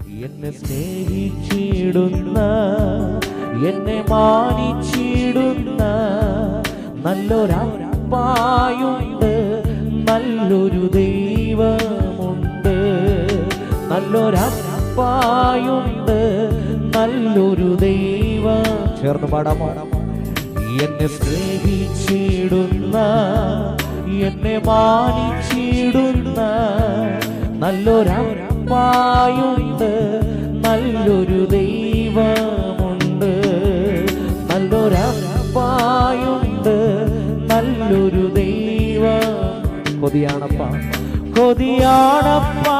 എന്നെ സ്നേഹിച്ചിടുന്ന, എന്നെ മാനിച്ചിടുന്ന നല്ലൊരപ്പായുണ്ട്, നല്ലൊരു ദൈവമുണ്ട്. നല്ലൊരപ്പായുണ്ട്, നല്ലൊരു ദൈവം. ചേർന്ന് പാടാമോ? എന്നെ സ്നേഹിച്ചിടുന്ന, എന്നെ മാനിച്ചിടുന്ന നല്ലൊരപ്പായുണ്ട്, നല്ലൊരു ദൈവമുണ്ട്. നല്ലൊരപ്പായുണ്ട്, നല്ലൊരു ദൈവം. കൊതിയാണപ്പാ, കൊതിയാണപ്പാ